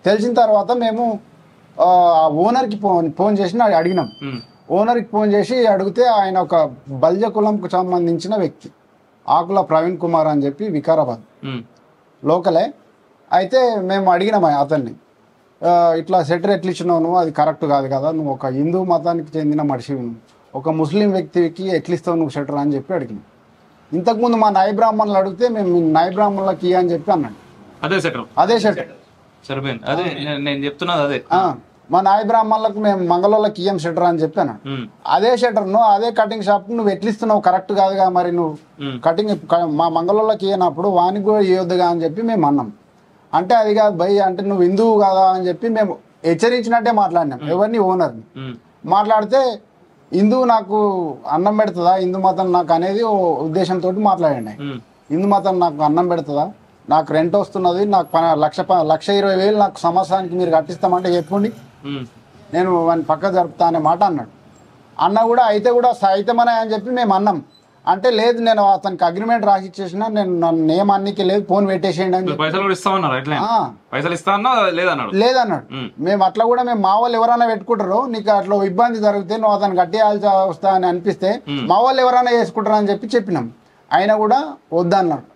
తెలిసిన తర్వాత మేము ఓనర్కి ఫోన్ చేసి అడిగినాం. ఓనర్కి ఫోన్ చేసి అడిగితే ఆయన ఒక బల్జ కులంకు సంబంధించిన వ్యక్తి, ఆకుల ప్రవీణ్ కుమార్ అని చెప్పి వికారాబాద్ లోకలే. అయితే మేము అడిగినాం అతన్ని, ఇట్లా షెటర్ ఎట్లా ఇచ్చినావు నువ్వు, అది కరెక్ట్ కాదు కదా, నువ్వు ఒక హిందూ మతానికి చెందిన మనిషి, ఒక ముస్లిం వ్యక్తికి ఎట్లా ఇస్తావు నువ్వు షెటర్ అని చెప్పి అడిగినాం. ఇంతకుముందు మా నాయ బ్రాహ్మణులు అడిగితే మేము నాయ బ్రాహ్మణులకి అని చెప్పి అన్నాడు. అదే షెటర్ నేను చెప్తున్నది అదే. మా నాయ బ్రాహ్మణులకు మేము మంగళోళ్ళకి ఇయ్యం షెటర్ అని చెప్పాను. అదే షెటర్ను అదే కటింగ్ షాప్ నువ్వు ఎట్లిస్తున్నావు, కరెక్ట్ కాదుగా, మరి నువ్వు కటింగ్ మా మంగళోళ్ళకి ఇయ్యనప్పుడు వానికి కూడా ఇవ్వద్దుగా అని చెప్పి మేము అన్నాం. అంటే అది కాదు భయ్, అంటే నువ్వు హిందువు కాదా అని చెప్పి మేము హెచ్చరించినట్టే మాట్లాడినాం ఎవరిని, ఓనర్ని. మాట్లాడితే హిందువు నాకు అన్నం పెడుతుందా, హిందూ మతం నాకు అనేది ఉద్దేశంతో మాట్లాడండి. హిందూ మతం నాకు అన్నం పెడుతుందా, నాకు రెంట్ వస్తున్నది, నాకు 1,20,000 నాకు సంవత్సరానికి మీరు కట్టిస్తామంటే చెప్పండి, నేను వాడిని పక్క జరుపుతా అనే మాట అన్నాడు. అన్న కూడా అయితే కూడా సైతమనే అని చెప్పి మేము అన్నాం. అంటే లేదు, నేను అతనికి అగ్రిమెంట్ రాసి ఇచ్చేసిన, నేను నన్ను ఏం అన్నికి లేదు, ఫోన్ పెట్టేసేయండి అని లేదన్నాడు. మేము అట్లా కూడా మేము మా వాళ్ళు ఎవరైనా పెట్టుకుంటారో, నీకు అట్లా ఇబ్బంది జరిగితే నువ్వు అతను కట్టేయాల్సి వస్తా అని అనిపిస్తే మా వాళ్ళు ఎవరైనా చేసుకుంటారు అని చెప్పి చెప్పినాం. ఆయన కూడా వద్దన్నాడు.